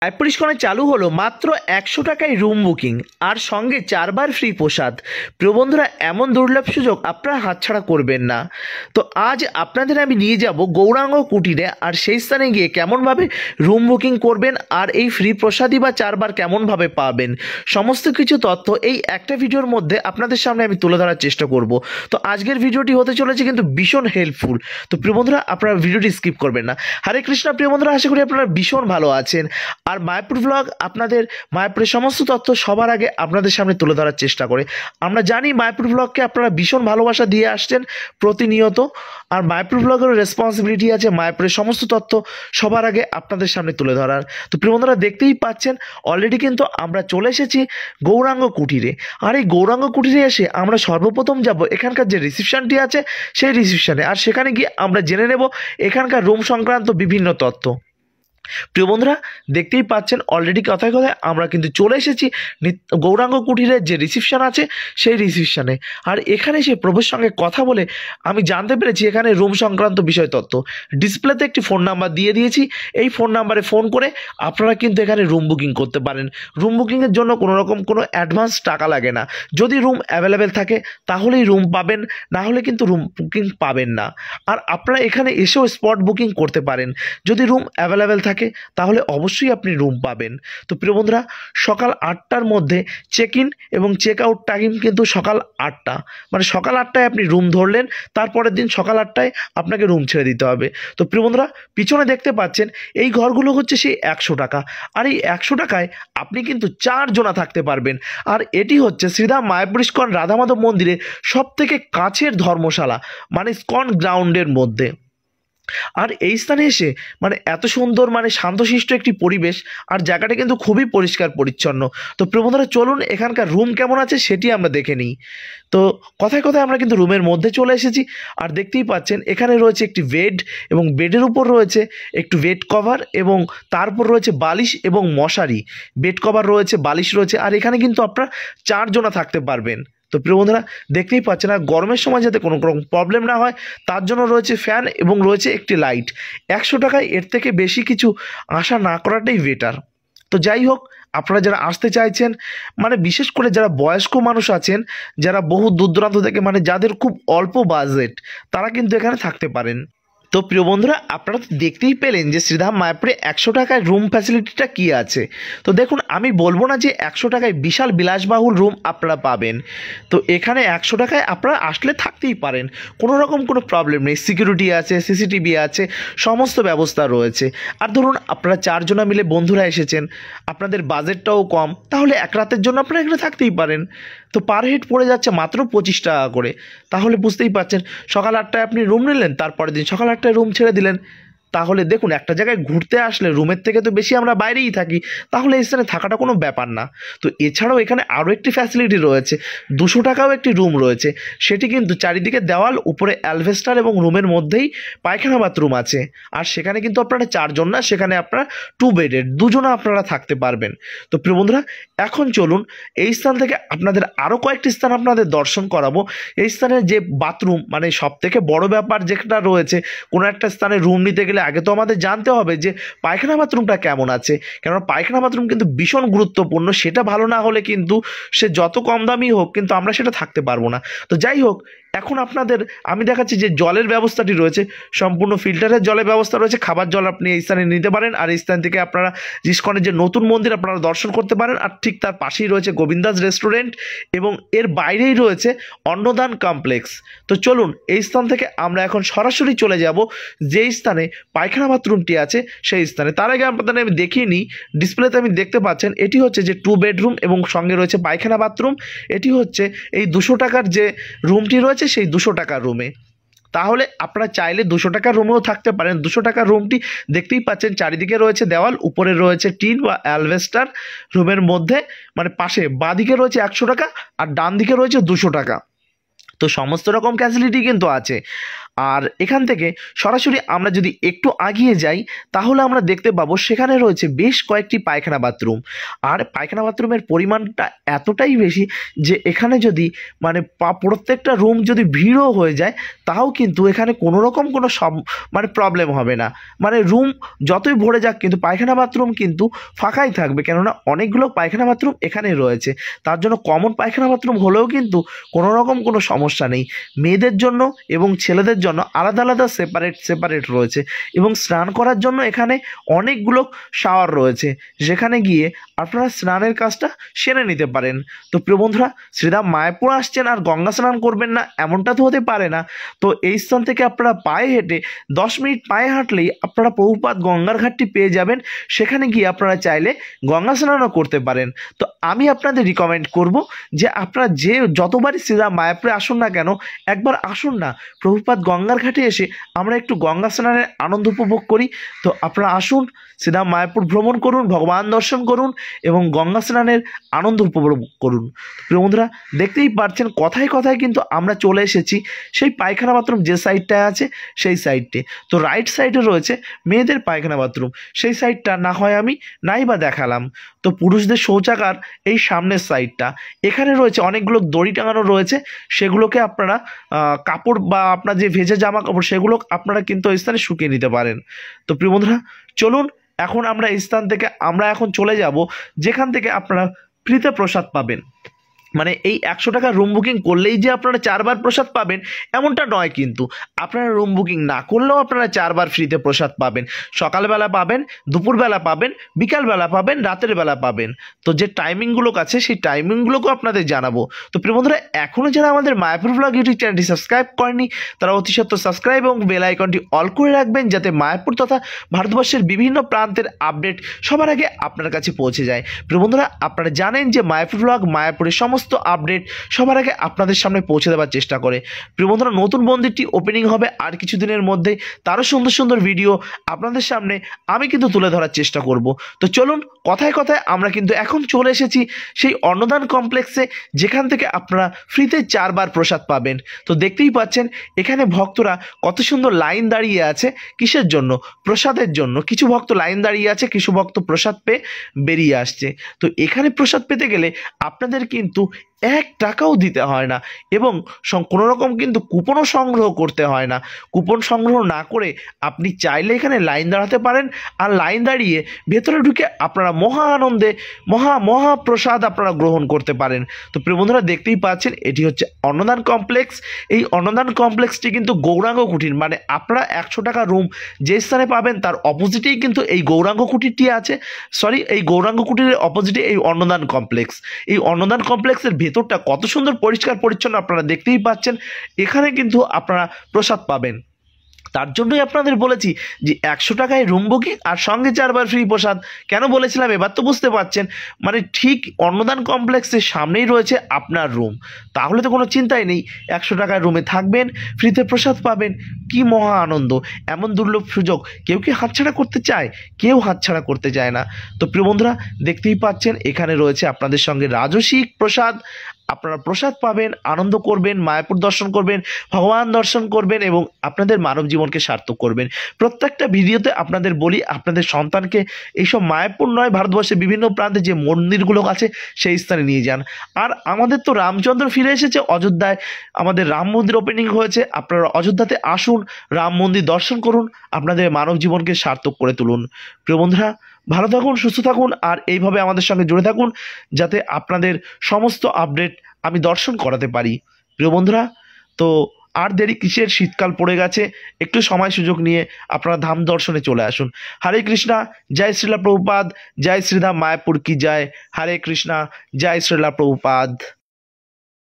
আইপরিশকনে চালু হলো মাত্র 100 টাকায় রুম বুকিং আর সঙ্গে 4 বার ফ্রি প্রসাদ। প্রিয় বন্ধুরা, এমন দুর্লভ সুযোগ আপনারা হাতছাড়া করবেন না। তো আজ আপনাদের আমি নিয়ে যাব গৌরাঙ্গ কুটিরে, আর সেই স্থানে গিয়ে কেমনভাবে রুম বুকিং করবেন আর এই ফ্রি প্রসাদই বা 4 বার কেমনভাবে পাবেন, সমস্ত কিছু তথ্য এই একটা ভিডিওর মধ্যে আপনাদের সামনে আমি তুলে ধরার চেষ্টা করব। তো আজকের ভিডিওটি হতে চলেছে কিন্তু ভীষণ হেল্পফুল। তো প্রিয় বন্ধুরা, আপনারা ভিডিওটি স্কিপ করবেন না। হরে কৃষ্ণ প্রিয় বন্ধুরা, আশা করি আপনারা ভীষণ ভালো আছেন। আর মায়াপুর ব্লগ আপনাদের মায়াপুরের সমস্ত তথ্য সবার আগে আপনাদের সামনে তুলে ধরার চেষ্টা করে। আমরা জানি মায়াপুর ব্লগকে আপনারা ভীষণ ভালোবাসা দিয়ে আসছেন প্রতিনিয়ত, আর মায়াপুর ব্লগেরও রেসপন্সিবিলিটি আছে মায়াপুরের সমস্ত তথ্য সবার আগে আপনাদের সামনে তুলে ধরার। তো প্রিয় বন্ধুরা, দেখতেই পাচ্ছেন অলরেডি কিন্তু আমরা চলে এসেছি গৌরাঙ্গ কুটিরে। আর এই গৌরাঙ্গ কুটিরে এসে আমরা সর্বপ্রথম যাব এখানকার যে রিসিপশনটি আছে সেই রিসিপশনে, আর সেখানে গিয়ে আমরা জেনে নেব এখানকার রুম সংক্রান্ত বিভিন্ন তথ্য। প্রিয় বন্ধুরা, দেখতেই পাচ্ছেন অলরেডি কথায় কথায় আমরা কিন্তু চলে এসেছি গৌরাঙ্গ কুটিরের যে রিসিপশন আছে সেই রিসিপশনে। আর এখানে সে প্রভুর সঙ্গে কথা বলে আমি জানতে পেরেছি এখানে রুম সংক্রান্ত বিষয় তথ্য। ডিসপ্লেতে একটি ফোন নাম্বার দিয়ে দিয়েছি, এই ফোন নাম্বারে ফোন করে আপনারা কিন্তু এখানে রুম বুকিং করতে পারেন। রুম বুকিংয়ের জন্য কোনো রকম কোনো অ্যাডভান্স টাকা লাগে না। যদি রুম অ্যাভেলেবেল থাকে তাহলেই রুম পাবেন, না হলে কিন্তু রুম বুকিং পাবেন না। আর আপনারা এখানে এসেও স্পট বুকিং করতে পারেন। যদি রুম অ্যাভেলেবেল থাকে তাহলে অবশ্যই আপনি রুম পাবেন। তো প্রিয় বন্ধুরা, সকাল 8টার মধ্যে চেক ইন এবং চেক আউট টাইম কিন্তু সকাল 8টা, মানে সকাল 8টায় আপনি রুম ধরলেন, তারপরের দিন সকাল 8টায় আপনাকে রুম ছেড়ে দিতে হবে। তো প্রিয় বন্ধুরা, পিছনে দেখতে পাচ্ছেন এই ঘরগুলো হচ্ছে সেই 100 টাকা, আর এই 100 টাকায় আপনি কিন্তু 4 জনা থাকতে পারবেন। আর এটি হচ্ছে শ্রীধাম মায়াপুর ইস্কন রাধা মাধব মন্দিরের সব থেকে কাছের ধর্মশালা, মানে ইস্কন গ্রাউন্ডের মধ্যে। আর এই স্থানে এসে মানে এত সুন্দর মানে শান্তশিষ্ট একটি পরিবেশ, আর জায়গাটা কিন্তু খুবই পরিষ্কার পরিচ্ছন্ন। তো প্রিয় বন্ধুরা, চলুন এখানকার রুম কেমন আছে সেটি আমরা দেখে নিই। তো কথায় কথায় আমরা কিন্তু রুমের মধ্যে চলে এসেছি, আর দেখতেই পাচ্ছেন এখানে রয়েছে একটি বেড, এবং বেডের উপর রয়েছে একটু বেড কভার, এবং তারপর রয়েছে বালিশ এবং মশারি। বেড কভার রয়েছে, বালিশ রয়েছে, আর এখানে কিন্তু আপনারা 4 জনা থাকতে পারবেন। তো প্রিয় বন্ধুরা, দেখতেই পাচ্ছেন, আর গরমের সময় যাতে কোনো রকম প্রবলেম না হয় তার জন্য রয়েছে ফ্যান এবং রয়েছে একটি লাইট। 100 টাকায় এর থেকে বেশি কিছু আশা না করাটাই বেটার। তো যাই হোক, আপনারা যারা আসতে চাইছেন, মানে বিশেষ করে যারা বয়স্ক মানুষ আছেন, যারা বহু দূর দূরান্ত থেকে, মানে যাদের খুব অল্প বাজেট, তারা কিন্তু এখানে থাকতে পারেন। তো প্রিয় বন্ধুরা, আপনারা তো দেখতেই পেলেন যে শ্রীধাম মায়াপুরে 100 টাকায় রুম ফ্যাসিলিটিটা কী আছে। তো দেখুন, আমি বলবো না যে 100 টাকায় বিশাল বিলাসবাহুল রুম আপনারা পাবেন। তো এখানে 100 টাকায় আপনারা আসলে থাকতেই পারেন, কোনো রকম কোনো প্রবলেম নেই। সিকিউরিটি আছে, সিসিটিভি আছে, সমস্ত ব্যবস্থা রয়েছে। আর ধরুন আপনারা 4 জনা মিলে বন্ধুরা এসেছেন, আপনাদের বাজেটটাও কম, তাহলে এক রাতের জন্য আপনারা এখানে থাকতেই পারেন। তো পার হেড পড়ে যাচ্ছে মাত্র 25 টাকা করে। তাহলে বুঝতেই পারছেন, সকাল 8টায় আপনি রুম নিলেন, তারপরের দিন সকাল 8টায় রুম ছেড়ে দিলেন। তাহলে দেখুন, একটা জায়গায় ঘুরতে আসলে রুমের থেকে তো বেশি আমরা বাইরেই থাকি, তাহলে এই স্থানে থাকাটা কোনো ব্যাপার না। তো এছাড়াও এখানে আরও একটি ফ্যাসিলিটি রয়েছে, 200 টাকাও একটি রুম রয়েছে। সেটি কিন্তু চারিদিকে দেওয়াল, উপরে অ্যালভেস্টার, এবং রুমের মধ্যেই পায়খানা বাথরুম আছে। আর সেখানে কিন্তু আপনারা 4 জন না, সেখানে আপনারা 2 বেডের 2 জনা আপনারা থাকতে পারবেন। তো প্রিয় বন্ধুরা, এখন চলুন এই স্থান থেকে আপনাদের আরও কয়েকটি স্থান আপনাদের দর্শন করাবো। এই স্থানের যে বাথরুম, মানে সব থেকে বড় ব্যাপার যেটা রয়েছে, কোনো একটা স্থানে রুম নিতে গেলে আগে তো আমাদের জানতে হবে যে পায়খানা বাথরুমটা কেমন আছে। কেননা পায়খানা বাথরুম কিন্তু ভীষণ গুরুত্বপূর্ণ, সেটা ভালো না হলে কিন্তু সে যত কম দামি হোক, কিন্তু আমরা সেটা থাকতে পারবো না। তো যাই হোক, এখন আপনাদের আমি দেখাচ্ছি যে জলের ব্যবস্থাটি রয়েছে, সম্পূর্ণ ফিল্টারের জলের ব্যবস্থা রয়েছে। খাবার জল আপনি এই স্থানে নিতে পারেন, আর এই স্থান থেকে আপনারা ইস্কনের যে নতুন মন্দির আপনারা দর্শন করতে পারেন। আর ঠিক তার পাশেই রয়েছে গোবিন্দাস রেস্টুরেন্ট, এবং এর বাইরেই রয়েছে অন্নদান কমপ্লেক্স। তো চলুন এই স্থান থেকে আমরা এখন সরাসরি চলে যাব যেই স্থানে পায়খানা বাথরুমটি আছে সেই স্থানে। তার আগে আপনাদের আমি দেখিয়ে নিই, ডিসপ্লেতে আমি দেখতে পাচ্ছেন এটি হচ্ছে যে 2 বেডরুম এবং সঙ্গে রয়েছে পায়খানা বাথরুম। এটি হচ্ছে এই 200 টাকার যে রুমটি রয়েছে সেই 200 টাকার রুমে। তাহলে আপনারা চাইলে 200 টাকার রুমেও থাকতে পারেন। 200 টাকার রুমটি দেখতেই পাচ্ছেন, চারিদিকে রয়েছে দেওয়াল, উপরে রয়েছে টিন বা অ্যালভেস্টার। রুমের মধ্যে মানে পাশে বাঁদিকে রয়েছে 100 টাকা, আর ডান দিকে রয়েছে 200 টাকা। তো সমস্ত রকম ফ্যাসিলিটি কিন্তু আছে। আর এখান থেকে সরাসরি আমরা যদি একটু আগিয়ে যাই তাহলে আমরা দেখতে পাবো সেখানে রয়েছে বেশ কয়েকটি পায়খানা বাথরুম। আর পায়খানা বাথরুমের পরিমাণটা এতটাই বেশি যে এখানে যদি মানে প্রত্যেকটা রুম যদি ভিড়ও হয়ে যায় তাও কিন্তু এখানে কোনো রকম কোনো প্রবলেম হবে না। মানে রুম যতই ভরে যাক কিন্তু পায়খানা বাথরুম কিন্তু ফাঁকাই থাকবে, কেননা অনেকগুলো পায়খানা বাথরুম এখানে রয়েছে। তার জন্য কমন পায়খানা বাথরুম হলেও কিন্তু কোনো রকম কোনো সমস্যা নেই। মেয়েদের জন্য এবং ছেলেদের জন্য আলাদা আলাদা সেপারেট রয়েছে এবং স্নান করার জন্য এখানে অনেকগুলো শাওয়ার রয়েছে, যেখানে গিয়ে আপনারা স্নানের কাজটা সেরে নিতে পারেন। তো প্রিয় বন্ধুরা, শ্রীধাম মায়াপুর আসছেন আর গঙ্গা স্নান করবেন না এমনটা তো হতে পারে না। তো এই স্থান থেকে আপনারা পায়ে হেঁটে 10 মিনিট পায়ে হাঁটলেই আপনারা প্রভুপাদ গঙ্গার ঘাটটি পেয়ে যাবেন। সেখানে গিয়ে আপনারা চাইলে গঙ্গা স্নানও করতে পারেন। তো আমি আপনাদের রিকমেন্ড করব যে আপনারা যতবারই শ্রীধাম মায়াপুরে আসুন না কেন একবার আসুন না প্রভুপাদ গঙ্গার ঘাটে এসে আমরা একটু গঙ্গা স্নানের আনন্দ উপভোগ করি। তো আপনারা আসুন, শ্রীধাম মায়াপুর ভ্রমণ করুন, ভগবান দর্শন করুন এবং গঙ্গা স্নানের আনন্দ উপভোগ করুন। প্রিয় বন্ধুরা, দেখতেই পাচ্ছেন কথায় কথায় কিন্তু আমরা চলে এসেছি সেই পায়খানা বাথরুম যে সাইডটায় আছে সেই সাইডটে। তো রাইট সাইডে রয়েছে মেয়েদের পায়খানা বাথরুম, সেই সাইডটা না হয় আমি নাই বা দেখালাম। তো পুরুষদের শৌচাগার এই সামনের সাইডটা, এখানে রয়েছে অনেকগুলো দড়ি টাঙানো রয়েছে, সেগুলোকে আপনারা কাপড় বা আপনার যে ভেজা জামা কাপড় সেগুলো আপনারা কিন্তু ওই স্থানে শুকিয়ে নিতে পারেন। তো প্রিয় বন্ধুরা, চলুন এখন আমরা এই স্থান থেকে আমরা এখন চলে যাব যেখান থেকে আপনারা ফ্রিতে প্রসাদ পাবেন। মানে এই 100 টাকা রুম বুকিং করলেই যে আপনারা 4 বার প্রসাদ পাবেন এমনটা নয়, কিন্তু আপনারা রুম বুকিং না করলেও আপনারা 4 বার ফ্রিতে প্রসাদ পাবেন। সকালবেলা পাবেন, দুপুরবেলা পাবেন, বিকালবেলা পাবেন, রাতের বেলা পাবেন। তো যে টাইমিংগুলো আছে সেই টাইমিংগুলোকেও আপনাদের জানাবো। তো প্রিয় বন্ধুরা, এখনও যারা আমাদের মায়াপুর ব্লগ ইউটিউব চ্যানেলটি সাবস্ক্রাইব করেনি তারা অতি সত্ত্বর সাবস্ক্রাইব এবং বেল আইকনটি অল করে রাখবেন, যাতে মায়াপুর তথা ভারতবর্ষের বিভিন্ন প্রান্তের আপডেট সবার আগে আপনার কাছে পৌঁছে যায়। প্রিয় বন্ধুরা, আপনারা জানেন যে মায়াপুর ব্লগ মায়াপুরের সমস্ত আপডেট সবার আগে আপনাদের সামনে পৌঁছে দেওয়ার চেষ্টা করে। প্রিয় বন্ধুরা, নতুন মন্দিরটি ওপেনিং হবে আর কিছুদিনের মধ্যে, তারও সুন্দর সুন্দর ভিডিও আপনাদের সামনে আমি কিন্তু তুলে ধরার চেষ্টা করব। তো চলুন, কথায় কথায় আমরা কিন্তু এখন চলে এসেছি সেই অন্নদান কমপ্লেক্সে, যেখান থেকে আপনারা ফ্রিতে 4 বার প্রসাদ পাবেন। তো দেখতেই পাচ্ছেন এখানে ভক্তরা কত সুন্দর লাইন দাঁড়িয়ে আছে। কিসের জন্য? প্রসাদের জন্য। কিছু ভক্ত লাইন দাঁড়িয়ে আছে, কিছু ভক্ত প্রসাদ পেয়ে বেরিয়ে আসছে। তো এখানে প্রসাদ পেতে গেলে আপনাদের কিন্তু 1 টাকাও দিতে হয় না এবং কোনো রকম কিন্তু কুপনও সংগ্রহ করতে হয় না। কুপন সংগ্রহ না করে আপনি চাইলে এখানে লাইন দাঁড়াতে পারেন, আর লাইন দাঁড়িয়ে ভেতরে ঢুকে আপনারা মহা আনন্দে মহাপ্রসাদ আপনারা গ্রহণ করতে পারেন। তো প্রিয় বন্ধুরা, দেখতেই পাচ্ছেন এটি হচ্ছে অন্নদান কমপ্লেক্স। এই অন্নদান কমপ্লেক্সটি কিন্তু গৌরাঙ্গ কুটির, মানে আপনারা 100 টাকা রুম যে স্থানে পাবেন তার অপোজিটেই কিন্তু এই গৌরাঙ্গ কুটিরটি আছে। এই গৌরাঙ্গ কুটিরের অপোজিটে এই অন্নদান কমপ্লেক্স। এই অন্নদান কমপ্লেক্সের ভেতরটা কত সুন্দর পরিষ্কার পরিচ্ছন্ন আপনারা দেখতেই পাচ্ছেন। এখানে কিন্তু আপনারা প্রসাদ পাবেন। তার জন্যই আপনাদের বলেছি যে 100 টাকায় রুম বুকিং আর সঙ্গে 4 বার ফ্রি প্রসাদ। কেন বলেছিলাম এবার তো বুঝতে পারছেন। মানে ঠিক অন্নদান কমপ্লেক্সের সামনেই রয়েছে আপনার রুম, তাহলে তো কোনো চিন্তাই নেই। 100 টাকায় রুমে থাকবেন, ফ্রিতে প্রসাদ পাবেন, কি মহা আনন্দ! এমন দুর্লভ সুযোগ কেউ কি হাতছাড়া করতে চায়? কেউ হাতছাড়া করতে চায় না। তো প্রিয় বন্ধুরা, দেখতেই পাচ্ছেন এখানে রয়েছে আপনাদের সঙ্গে রাজসিক প্রসাদ। আপনারা প্রসাদ পাবেন, আনন্দ করবেন, মায়াপুর দর্শন করবেন, ভগবান দর্শন করবেন এবং আপনাদের মানব জীবনকে সার্থক করবেন। প্রত্যেকটা ভিডিওতে আপনাদের বলি আপনাদের সন্তানকে এইসব মায়াপুর নয়, ভারতবর্ষের বিভিন্ন প্রান্তে যে মন্দিরগুলো আছে সেই স্থানে নিয়ে যান। আর আমাদের তো রামচন্দ্র ফিরে এসেছে অযোধ্যায়, আমাদের রাম মন্দির ওপেনিং হয়েছে। আপনারা অযোধ্যাতে আসুন, রাম মন্দির দর্শন করুন, আপনাদের মানব জীবনকে সার্থক করে তুলুন। প্রিয় বন্ধুরা, ভালো থাকুন, সুস্থ থাকুন আর এইভাবে আমাদের সঙ্গে জুড়ে থাকুন, যাতে আপনাদের সমস্ত আপডেট আমি দর্শন করাতে পারি। প্রিয় বন্ধুরা, তো আর দেরি কিসের? শীতকাল পড়ে গেছে, একটু সময় সুযোগ নিয়ে আপনারা ধাম দর্শনে চলে আসুন। হরে কৃষ্ণা, জয় শ্রীলা প্রভুপাদ, জয় শ্রীধাম মায়াপুর কি জয়। হরে কৃষ্ণা, জয় শ্রীলা প্রভুপাদ।